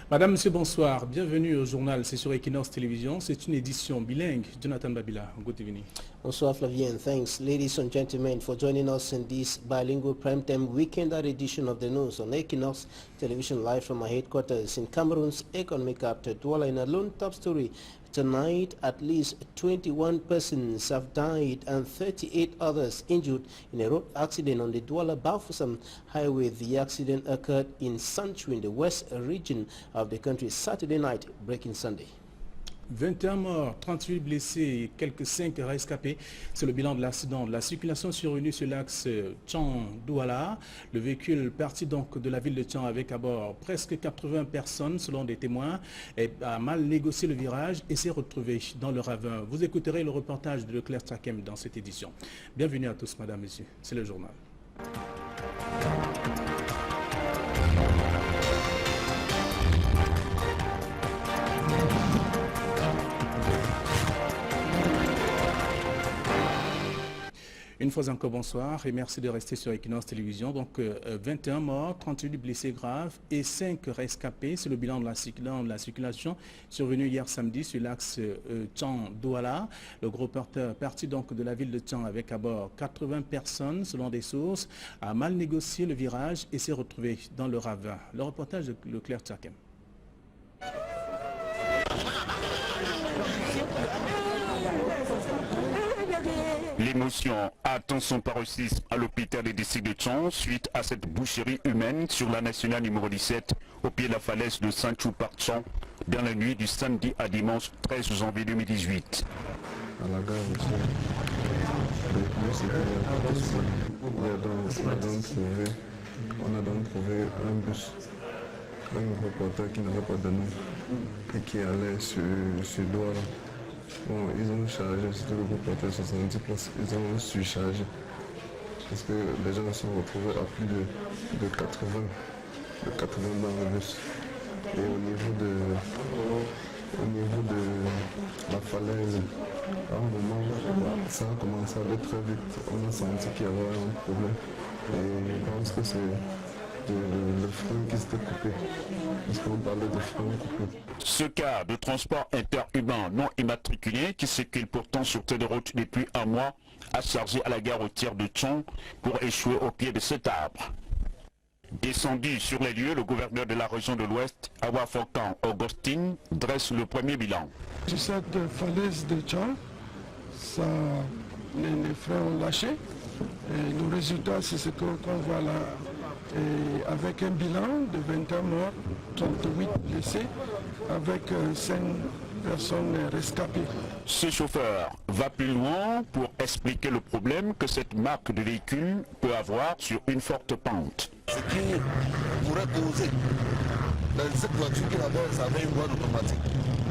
Madame, Monsieur, bonsoir. Bienvenue au journal. C'est sur Equinox Télévision. C'est une édition bilingue. Jonathan Babila, good evening. Bonsoir Flavien. Thanks ladies and gentlemen for joining us in this bilingual primetime weekend edition of the news on Equinox Television live from our headquarters in Cameroon's economic capital Douala. In a lone top story tonight, at least 21 persons have died and 38 others injured in a road accident on the Douala-Bafoussam highway. The accident occurred in Sanchu in the west region of the country Saturday night, breaking Sunday. 21 morts, 38 blessés et quelques 5 rescapés. C'est le bilan de l'accident. La circulation survenue sur l'axe Tchang-Douala. Le véhicule parti donc de la ville de Tchang avec à bord presque 80 personnes selon des témoins a mal négocié le virage et s'est retrouvé dans le ravin. Vous écouterez le reportage de Leclerc Tchakem dans cette édition. Bienvenue à tous, madame, messieurs. C'est le journal. Une fois encore, bonsoir et merci de rester sur Equinox Télévision. Donc 21 morts, 38 blessés graves et 5 rescapés. C'est le bilan de la circulation survenue hier samedi sur l'axe Tchang-Douala. Le gros porteur parti donc de la ville de Tchang avec à bord 80 personnes selon des sources a mal négocié le virage et s'est retrouvé dans le ravin. Le reportage de Leclerc Tchakem. L'émotion atteint son paroxysme à l'hôpital des districts de Tchang suite à cette boucherie humaine sur la nationale numéro 17 au pied de la falaise de Sanchu par Tchang dans la nuit du samedi à dimanche 13 janvier 2018. À la gare aussi, on a donc trouvé un bus, un reporter qui n'avait pas de nom et qui allait sur Douala. Bon, ils ont chargé, c'était le reporter 70 places, ils ont surchargé parce que les gens se sont retrouvés à plus de 80 dans le bus. Et au niveau de la falaise, à un moment, ça a commencé à aller très vite. On a senti qu'il y avait un problème. Et je pense que c'est le frein qui s'était coupé. Parce qu'on parlait de frein coupé. Ce cas de transport interurbain non immatriculé qui circule pourtant sur cette route depuis un mois a chargé à la gare routière de Tchang pour échouer au pied de cet arbre. Descendu sur les lieux, le gouverneur de la région de l'Ouest, Awa Fokan Augustine, dresse le premier bilan. Sur cette falaise de Tchang, les freins ont lâché. Et le résultat, c'est ce qu'on voit là. Et avec un bilan de 21 morts, 38 blessés, avec 5 personnes rescapées. Ce chauffeur va plus loin pour expliquer le problème que cette marque de véhicule peut avoir sur une forte pente. Ce qui pourrait causer dans cette voiture qui d'abord ça avait une boîte automatique.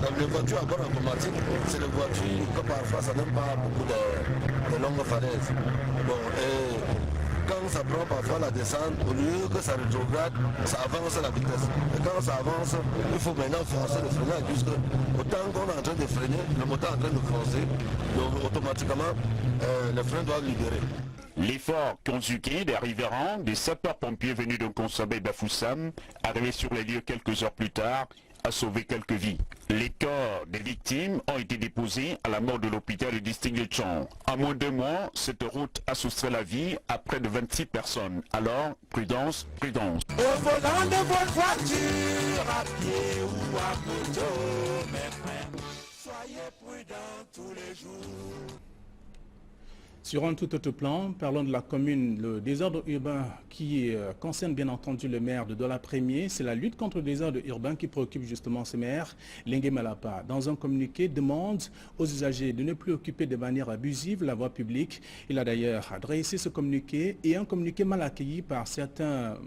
Dans les voitures à bord automatique, c'est les voitures que parfois ça n'aime pas beaucoup de longues falaises. Bon, et quand ça prend parfois la descente, au lieu que ça rétrograde, ça avance la vitesse. Et quand ça avance, il faut maintenant forcer le freinage, puisque autant qu'on est en train de freiner, le moteur est en train de forcer, donc automatiquement, le frein doit libérer. L'effort conjugué des riverains, des sapeurs-pompiers venus de Consomé Bafoussam, arrivés sur les lieux quelques heures plus tard, a sauvé quelques vies. Les corps des victimes ont été déposés à la mort de l'hôpital du district de Tchang. En moins de 2 mois, cette route a soustrait la vie à près de 26 personnes. Alors, prudence, prudence. Au volant de votre voiture, à pied ou à moto, mes frères, soyez prudents tous les jours. Sur un tout autre plan, parlons de la commune, le désordre urbain qui concerne bien entendu le maire de Douala Premier. C'est la lutte contre le désordre urbain qui préoccupe justement ce maire, Lengue Malapa. Dans un communiqué, demande aux usagers de ne plus occuper de manière abusive la voie publique. Il a d'ailleurs adressé ce communiqué et un communiqué mal accueilli par certains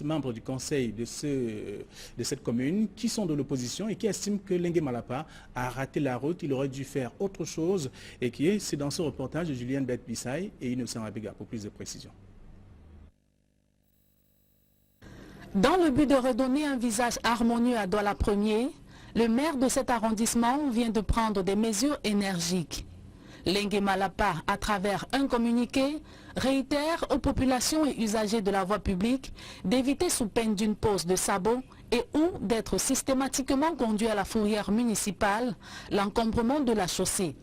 membres du conseil de cette commune qui sont de l'opposition et qui estiment que Lengue Malapa a raté la route. Il aurait dû faire autre chose et c'est dans ce reportage de Julienne Bette Bissaï et Innocent Abega pour plus de précisions. Dans le but de redonner un visage harmonieux à Douala Premier, le maire de cet arrondissement vient de prendre des mesures énergiques. Lengue Malapa, à travers un communiqué, réitère aux populations et usagers de la voie publique d'éviter sous peine d'une pose de sabot et ou d'être systématiquement conduit à la fourrière municipale, l'encombrement de la chaussée.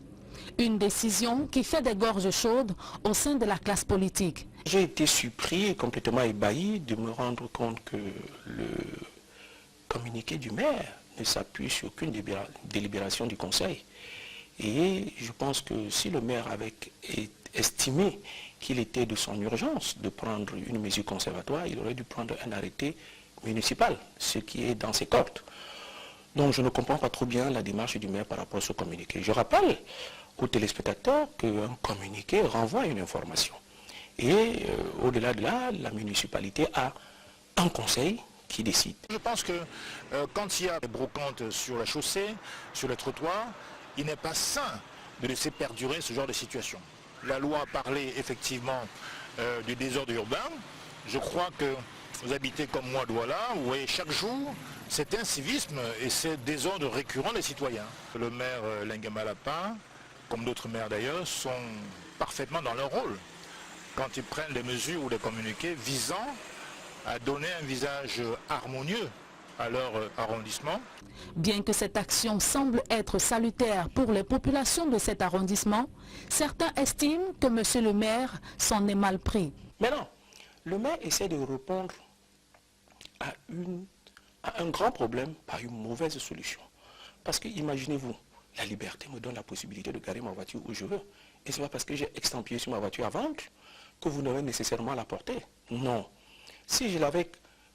Une décision qui fait des gorges chaudes au sein de la classe politique. J'ai été surpris et complètement ébahi de me rendre compte que le communiqué du maire ne s'appuie sur aucune délibération du conseil. Et je pense que si le maire avait estimé qu'il était de son urgence de prendre une mesure conservatoire, il aurait dû prendre un arrêté municipal, ce qui est dans ses cordes. Donc je ne comprends pas trop bien la démarche du maire par rapport à ce communiqué. Je rappelle aux téléspectateurs qu'un communiqué renvoie à une information. Et au-delà de là, la municipalité a un conseil qui décide. Je pense que quand il y a des brocantes sur la chaussée, sur les trottoirs, il n'est pas sain de laisser perdurer ce genre de situation. La loi a parlé effectivement du désordre urbain. Je crois que vous habitez comme moi Douala, vous voyez chaque jour cet incivisme et ces désordres récurrents des citoyens. Le maire Lengue Malapa, comme d'autres maires d'ailleurs, sont parfaitement dans leur rôle quand ils prennent des mesures ou des communiqués visant à donner un visage harmonieux à leur arrondissement. Bien que cette action semble être salutaire pour les populations de cet arrondissement, certains estiment que M. le maire s'en est mal pris. Mais non, le maire essaie de répondre à un grand problème par une mauvaise solution. Parce que imaginez-vous, la liberté me donne la possibilité de garer ma voiture où je veux. Et ce n'est pas parce que j'ai extempié sur ma voiture à vendre que vous n'aurez nécessairement à la porter. Non. Si je l'avais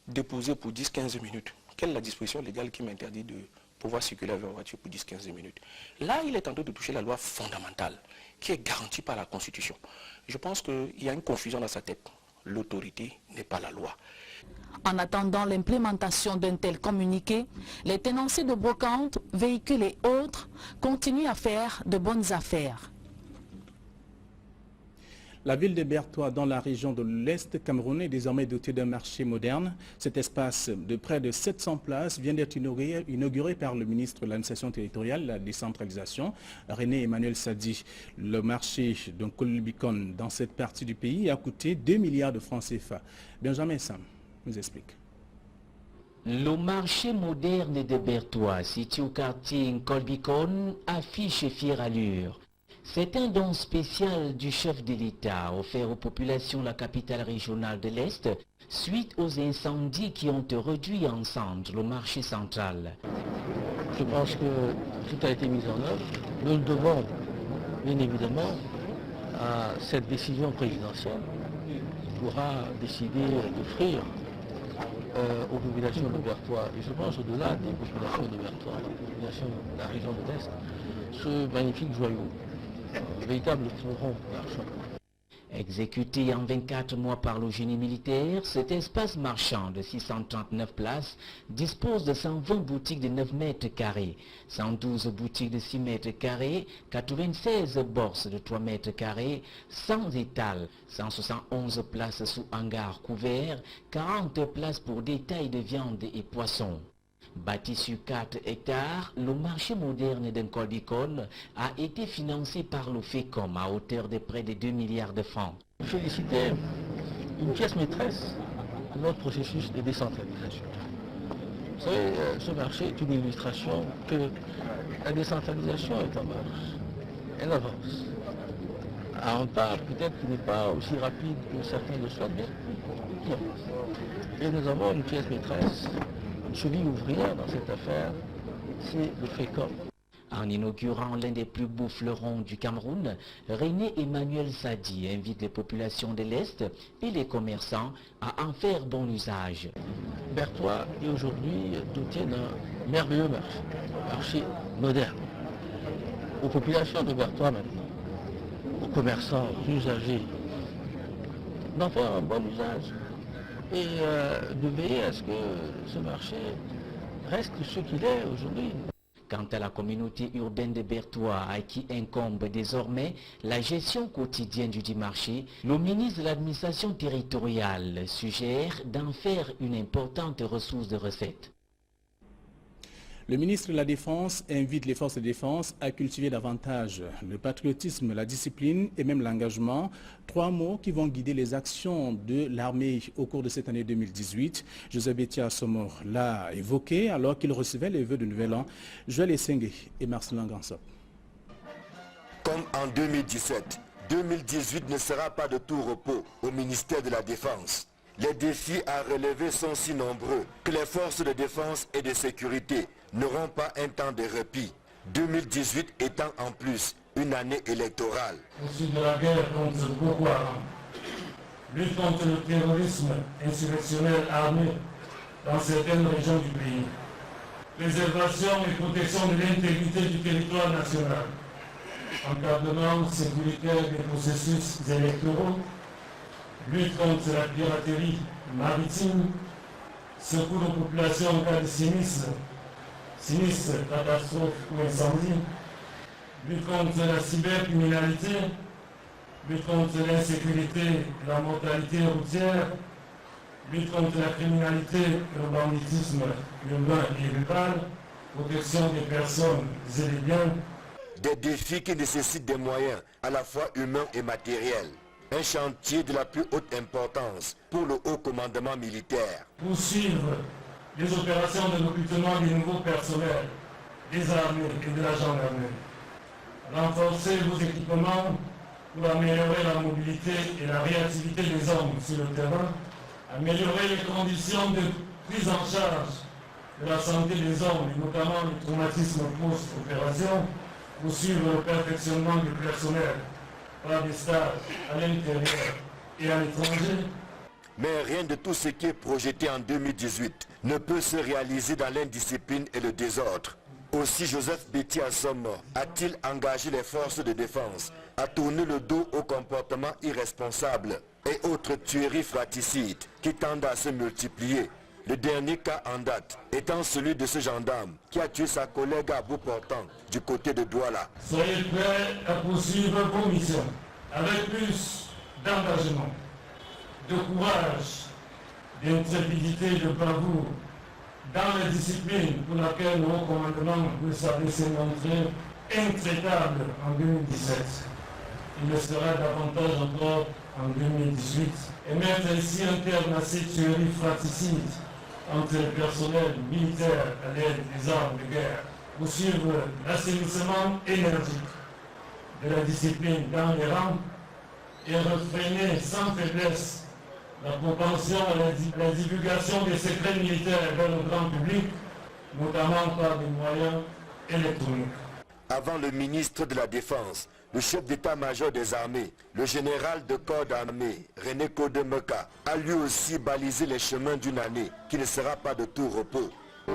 déposé pour 10-15 minutes, quelle est la disposition légale qui m'interdit de pouvoir circuler avec ma voiture pour 10-15 minutes? Là, il est en train de toucher la loi fondamentale, qui est garantie par la Constitution. Je pense qu'il y a une confusion dans sa tête. L'autorité n'est pas la loi. En attendant l'implémentation d'un tel communiqué, les tenanciers de brocantes, véhicules et autres continuent à faire de bonnes affaires. La ville de Bertoua, dans la région de l'Est camerounais, est désormais dotée d'un marché moderne. Cet espace de près de 700 places vient d'être inauguré par le ministre de l'administration territoriale, la décentralisation, René Emmanuel Sadi. Le marché d'un Kolbikon dans cette partie du pays a coûté 2 milliards de francs CFA. Benjamin Sam nous explique. Le marché moderne de Bertoua, situé au quartier Kolbikon, affiche fière allure. C'est un don spécial du chef de l'État offert aux populations de la capitale régionale de l'Est suite aux incendies qui ont réduit en cendres le marché central. Je pense que tout a été mis en œuvre. Nous le devons bien évidemment à cette décision présidentielle qui pourra décider d'offrir aux populations de Bertoua, et je pense au-delà des populations de Bertoua, des populations de la région de l'Est, ce magnifique joyau. Véritable fleuron marchand. Exécuté en 24 mois par le génie militaire, cet espace marchand de 639 places dispose de 120 boutiques de 9 mètres carrés, 112 boutiques de 6 mètres carrés, 96 bourses de 3 mètres carrés, 100 étals, 171 places sous hangar couvert, 40 places pour détail de viande et poissons. Bâti sur 4 hectares, le marché moderne d'un Kolbikon a été financé par le FECOM à hauteur de près de 2 milliards de francs. Féliciter une pièce maîtresse de notre processus de décentralisation. Vous savez, ce marché est une illustration que la décentralisation est en marche. Elle avance. À un pas peut-être qui n'est pas aussi rapide que certains le souhaitent, mais et nous avons une pièce maîtresse. Une cheville ouvrière dans cette affaire, c'est le FECOM. En inaugurant l'un des plus beaux fleurons du Cameroun, René Emmanuel Sadi invite les populations de l'Est et les commerçants à en faire bon usage. Bertoua est aujourd'hui doté d'un merveilleux marché moderne. Aux populations de Bertoua maintenant, aux commerçants, aux usagers, d'en faire un bon usage. Et de veiller à ce que ce marché reste ce qu'il est aujourd'hui. Quant à la communauté urbaine de Bertoua, à qui incombe désormais la gestion quotidienne du dit marché, le ministre de l'administration territoriale suggère d'en faire une importante ressource de recettes. Le ministre de la Défense invite les forces de défense à cultiver davantage le patriotisme, la discipline et même l'engagement. 3 mots qui vont guider les actions de l'armée au cours de cette année 2018. Joseph Betia Somor l'a évoqué alors qu'il recevait les vœux de Nouvel An. Joël Essengue et Marcelin Gansop. Comme en 2017, 2018 ne sera pas de tout repos au ministère de la Défense. Les défis à relever sont si nombreux que les forces de défense et de sécurité n'auront pas un temps de répit. 2018 étant en plus une année électorale. Ensuite de la guerre contre Boko Haram, lutte contre le terrorisme insurrectionnel armé dans certaines régions du pays, préservation et protection de l'intégrité du territoire national, encadrement sécuritaire des processus électoraux, lutte contre la piraterie maritime, secours aux populations en cas de sinistre, catastrophe ou incendie, lutte contre la cybercriminalité, lutte contre l'insécurité et la mortalité routière, lutte contre la criminalité et le banditisme urbain et rural, protection des personnes et des biens. Des défis qui nécessitent des moyens à la fois humains et matériels. Un chantier de la plus haute importance pour le haut commandement militaire. Poursuivre les opérations de recrutement des nouveaux personnels, des armées et de la gendarmerie. Renforcer vos équipements pour améliorer la mobilité et la réactivité des hommes sur le terrain. Améliorer les conditions de prise en charge de la santé des hommes, et notamment le traumatisme post-opération. Poursuivre le perfectionnement du personnel par des stages à l'intérieur et à l'étranger. Mais rien de tout ce qui est projeté en 2018 ne peut se réaliser dans l'indiscipline et le désordre. Aussi Joseph Betia Somor a-t-il engagé les forces de défense à tourner le dos au comportement irresponsable et autres tueries fratricides qui tendent à se multiplier. Le dernier cas en date étant celui de ce gendarme qui a tué sa collègue à bout portant du côté de Douala. Soyez prêts à poursuivre vos missions avec plus d'engagement, de courage, d'intrépidité et de bravoure dans la discipline pour laquelle le haut commandement vous savez s'est montré intraitable en 2017. Il le sera davantage encore en 2018 et mettre ici un terme à ces tueries fratricides entre le personnel militaire à l'aide des armes de guerre, poursuivre l'assainissement énergique de la discipline dans les rangs et refréner sans faiblesse la propension à la divulgation des secrets militaires vers le grand public, notamment par des moyens électroniques. Avant le ministre de la Défense, le chef d'état-major des armées, le général de corps d'armée, René Kodemeka, a lui aussi balisé les chemins d'une année qui ne sera pas de tout repos. Le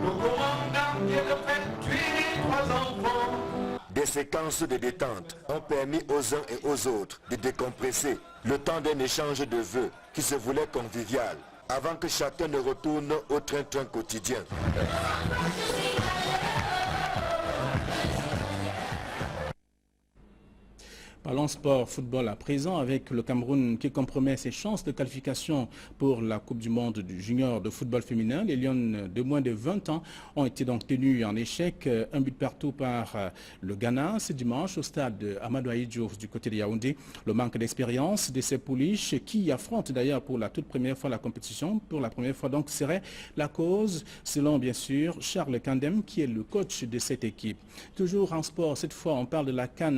commandant vient de faire tuer 3 enfants. Des séquences de détente ont permis aux uns et aux autres de décompresser le temps d'un échange de vœux qui se voulait convivial, avant que chacun ne retourne au train-train quotidien. Parlons sport, football à présent avec le Cameroun qui compromet ses chances de qualification pour la Coupe du Monde du junior de football féminin. Les Lions de moins de 20 ans ont été donc tenus en échec, un but partout par le Ghana ce dimanche au stade Amadou Ahidjo du côté de Yaoundé. Le manque d'expérience de ces pouliches qui affrontent d'ailleurs pour la toute première fois la compétition, pour la première fois donc serait la cause selon bien sûr Charles Kandem qui est le coach de cette équipe. Toujours en sport, cette fois on parle de la CAN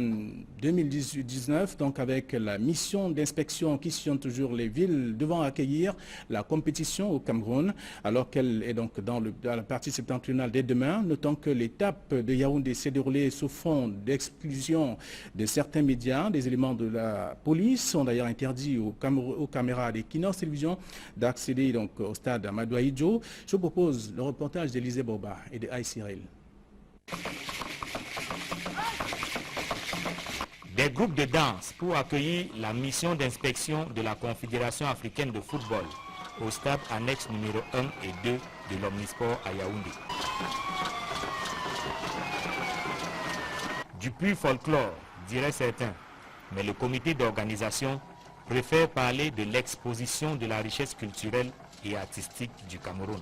2019 donc avec la mission d'inspection qui sillonne toujours les villes devant accueillir la compétition au Cameroun alors qu'elle est donc dans la partie septentrionale dès demain. Notons que l'étape de Yaoundé s'est déroulée sous fond d'exclusion de certains médias. Des éléments de la police ont d'ailleurs interdit aux caméras d'Equinox Télévision d'accéder donc au stade Amadou Ahidjo. Je vous propose le reportage d'Élisée Boba et de Aïe Cyril. Des groupes de danse pour accueillir la mission d'inspection de la Confédération africaine de football au stade annexe numéro 1 et 2 de l'Omnisport à Yaoundé. Du pur folklore, diraient certains, mais le comité d'organisation préfère parler de l'exposition de la richesse culturelle et artistique du Cameroun.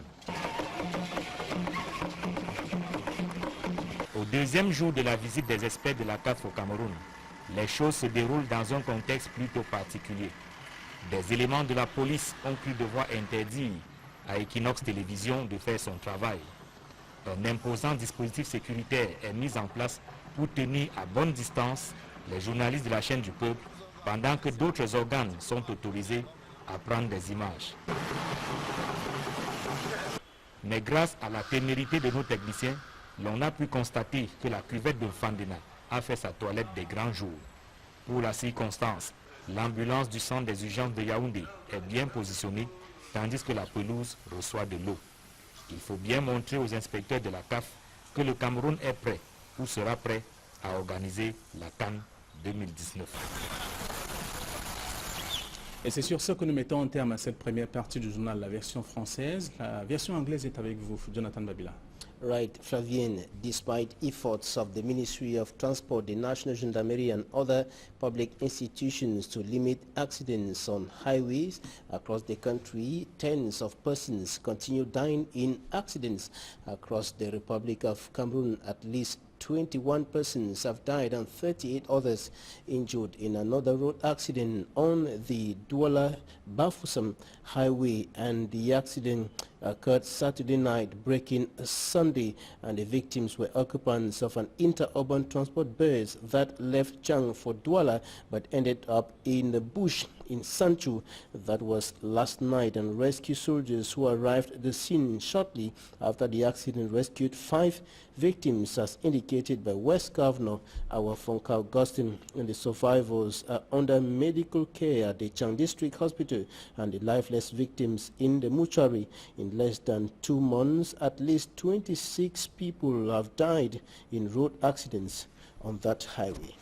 deuxième jour de la visite des experts de la CAF au Cameroun, les choses se déroulent dans un contexte plutôt particulier. Des éléments de la police ont cru devoir interdire à Equinox Télévision de faire son travail. Un imposant dispositif sécuritaire est mis en place pour tenir à bonne distance les journalistes de la chaîne du peuple, pendant que d'autres organes sont autorisés à prendre des images. Mais grâce à la témérité de nos techniciens, l'on a pu constater que la cuvette de Fandena a fait sa toilette des grands jours. Pour la circonstance, l'ambulance du centre des urgences de Yaoundé est bien positionnée, tandis que la pelouse reçoit de l'eau. Il faut bien montrer aux inspecteurs de la CAF que le Cameroun est prêt ou sera prêt à organiser la CAN 2019. Et c'est sur ce que nous mettons un terme à cette première partie du journal, la version française. La version anglaise est avec vous, Jonathan Babila. Right, Flavien, despite efforts of the Ministry of Transport, the National Gendarmerie and other public institutions to limit accidents on highways across the country, tens of persons continue dying in accidents across the Republic of Cameroon. At least 21 persons have died and 38 others injured in another road accident on the Douala-Bafoussam highway, and the accident occurred Saturday night, breaking Sunday, and the victims were occupants of an interurban transport bus that left Chang for Douala but ended up in the bush in Sanchu. That was last night, and rescue soldiers who arrived at the scene shortly after the accident rescued 5 victims, as indicated by West Governor Awafonka Augustine, and the survivors are under medical care at the Chang District Hospital, and the lifeless victims in the mortuary. In less than 2 months, at least 26 people have died in road accidents on that highway.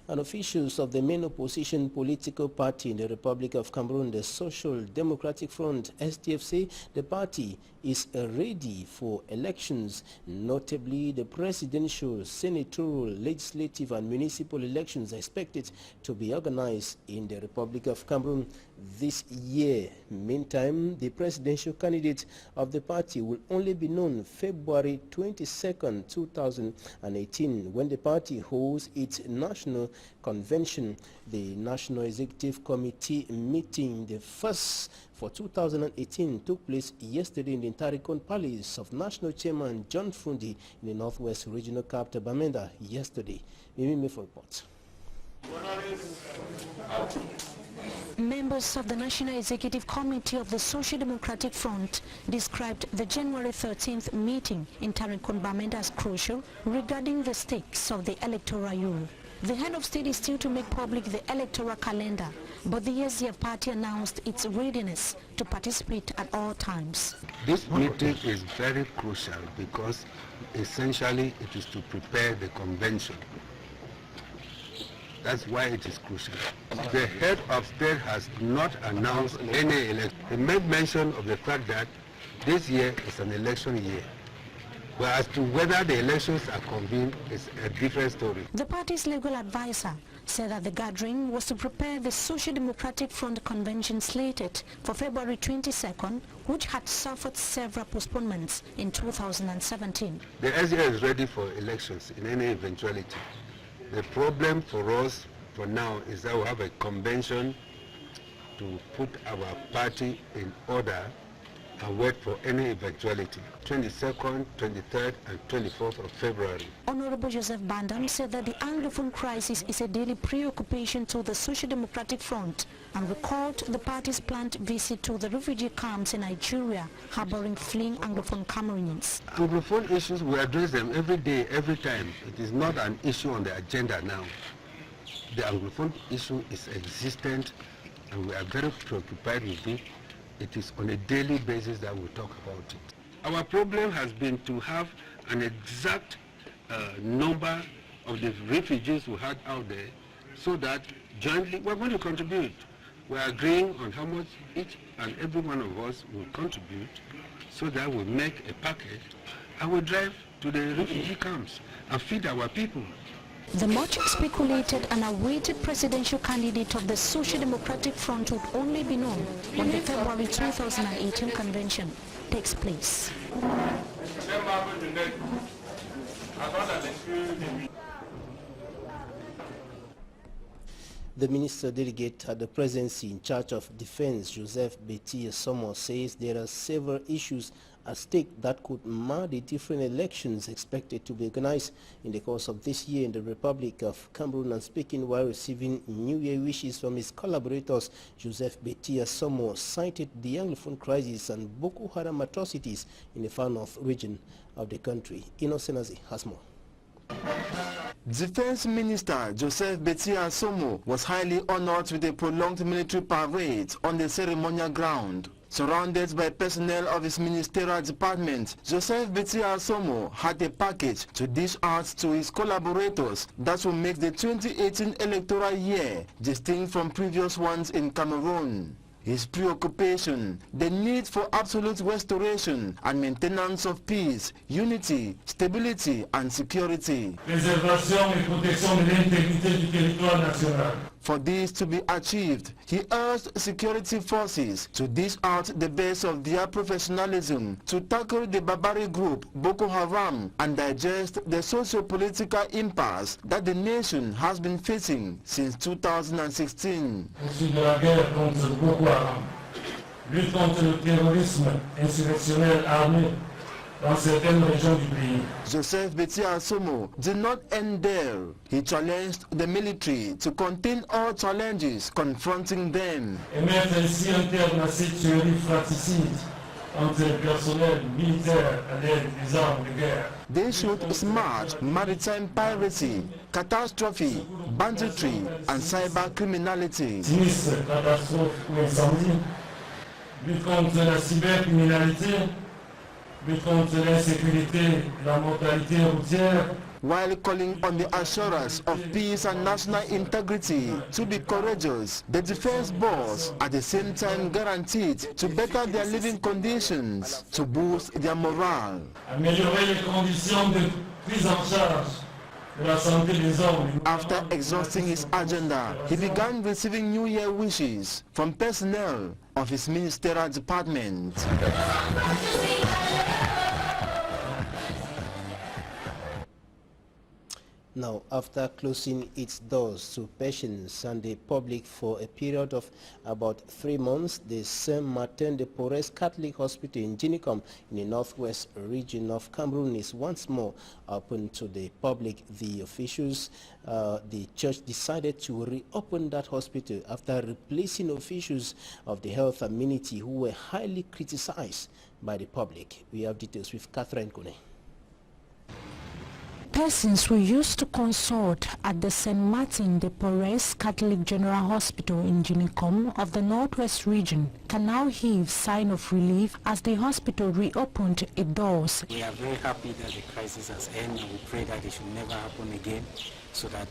And officials of the main opposition political party in the Republic of Cameroon, the Social Democratic Front, SDF, say the party is ready for elections, notably the presidential, senatorial, legislative and municipal elections expected to be organized in the Republic of Cameroon this year. Meantime, the presidential candidate of the party will only be known February 22nd, 2018, when the party holds its national convention. The National Executive Committee meeting, the first for 2018, took place yesterday in the Ntarikon Palace of National Chairman John Fundi in the Northwest Regional Capital, Bamenda, yesterday. Mimi for report. Members of the National Executive Committee of the Social Democratic Front described the January 13th meeting in Ntarikon, Bamenda as crucial regarding the stakes of the electoral year. The head of state is still to make public the electoral calendar, but the SDF party announced its readiness to participate at all times. This meeting is very crucial because essentially it is to prepare the convention. That's why it is crucial. The head of state has not announced any election. He made mention of the fact that this year is an election year. Well, as to whether the elections are convened is a different story. The party's legal advisor said that the gathering was to prepare the Social Democratic Front convention slated for February 22nd, which had suffered several postponements in 2017. The SDF is ready for elections in any eventuality. The problem for us for now is that we have a convention to put our party in order and wait for any eventuality. 22nd, 23rd and 24th of February. Honorable Joseph Bandam said that the Anglophone crisis is a daily preoccupation to the Social Democratic Front and recalled the party's planned visit to the refugee camps in Nigeria harboring fleeing Anglophone Cameroonians. Anglophone issues, we address them every day, every time. It is not an issue on the agenda now. The Anglophone issue is existent and we are very preoccupied with it. It is on a daily basis that we talk about it. Our problem has been to have an exact number of the refugees we had out there so that jointly we're going to contribute. We're agreeing on how much each and every one of us will contribute so that we make a package and we drive to the refugee camps and feed our people. The much speculated and awaited presidential candidate of the Social Democratic Front would only be known when the February 2018 convention takes place. The minister delegate at the presidency in charge of defense, Joseph Betty Somo, says there are several issues at stake that could mar the different elections expected to be organized in the course of this year in the Republic of Cameroon. And speaking while receiving New Year wishes from his collaborators, Joseph Betty Somo cited the Anglophone crisis and Boko Haram atrocities in the far north region of the country. Innocent Azi has more. Defense Minister Joseph Betty Somo was highly honored with a prolonged military parade on the ceremonial ground. Surrounded by personnel of his ministerial department, Joseph Betty Somo had a package to dish out to his collaborators that will make the 2018 electoral year distinct from previous ones in Cameroon. His preoccupation, the need for absolute restoration and maintenance of peace, unity, stability and security. Préservation et protection de l'intégrité du territoire national. For this to be achieved, he urged security forces to dish out the best of their professionalism to tackle the barbaric group Boko Haram and digest the socio-political impasse that the nation has been facing since 2016. Poursuite de la guerre contre Boko Haram, lutte contre le terrorisme insurrectionnel armé dans certaines régions du pays. Joseph Betty Somo did not end there. He challenged the military to contain all challenges confronting them. Et mettre ainsi un terme à cette tuerie fratricide entre le personnel militaire à l'aide des armes de guerre. They should smash maritime piracy, catastrophe, banditry and cyber criminality. Sinistre, catastrophe ou incendie, lutte contre la cybercriminalité, lutte contre l'insécurité et la mortalité routière. While calling on the assurance of peace and national integrity to be courageous, the defense boss at the same time guaranteed to better their living conditions, to boost their morale. Améliorer les conditions de prise en charge de la santé des hommes. After exhausting his agenda, he began receiving New Year wishes from personnel of his ministerial department. Now, after closing its doors to patients and the public for a period of about 3 months, the Saint-Martin-de-Porres Catholic Hospital in Ginicom in the northwest region of Cameroon is once more open to the public. The officials, the church decided to reopen that hospital after replacing officials of the health amenity who were highly criticized by the public. We have details with Catherine Kone. Persons who used to consult at the St. Martin-de-Porres Catholic General Hospital in Ginicom of the Northwest region can now heave sign of relief as the hospital reopened its doors. We are very happy that the crisis has ended, and we pray that it should never happen again, so that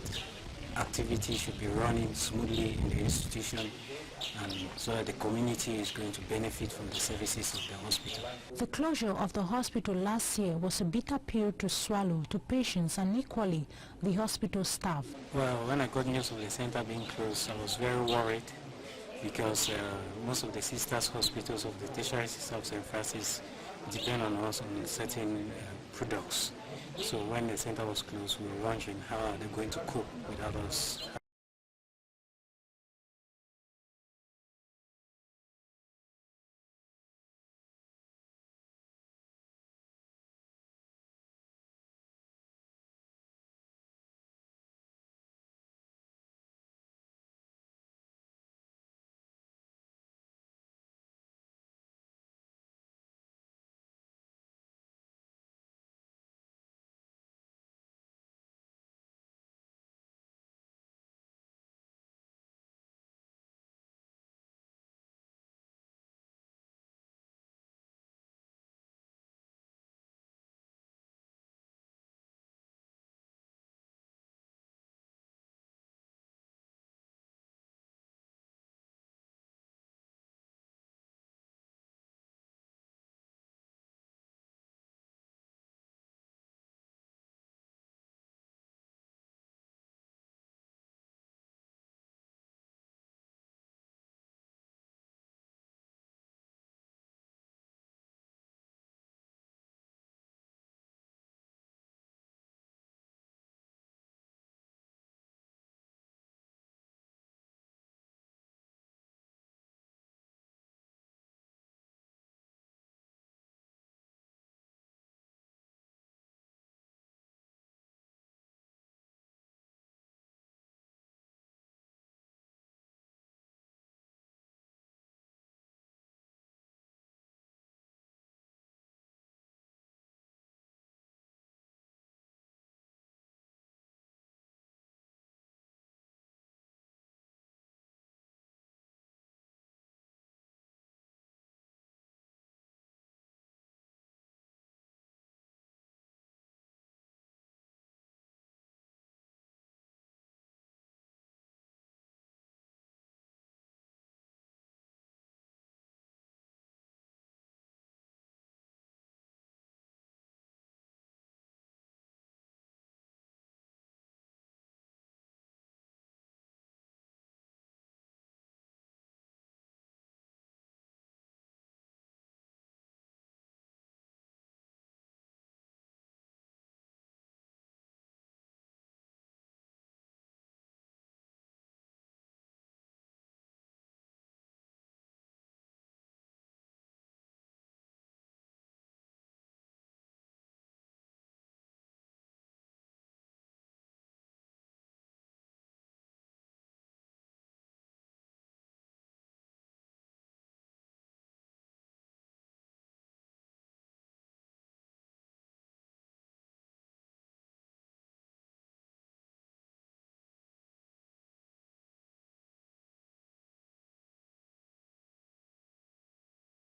activity should be running smoothly in the institution, and so that the community is going to benefit from the services of the hospital. The closure of the hospital last year was a bitter pill to swallow to patients and equally the hospital staff. Well, when I got news of the center being closed, I was very worried because most of the sisters hospitals of the tertiary system of St. Francis depend on us on certain products. So when the center was closed, we were wondering how are they going to cope without us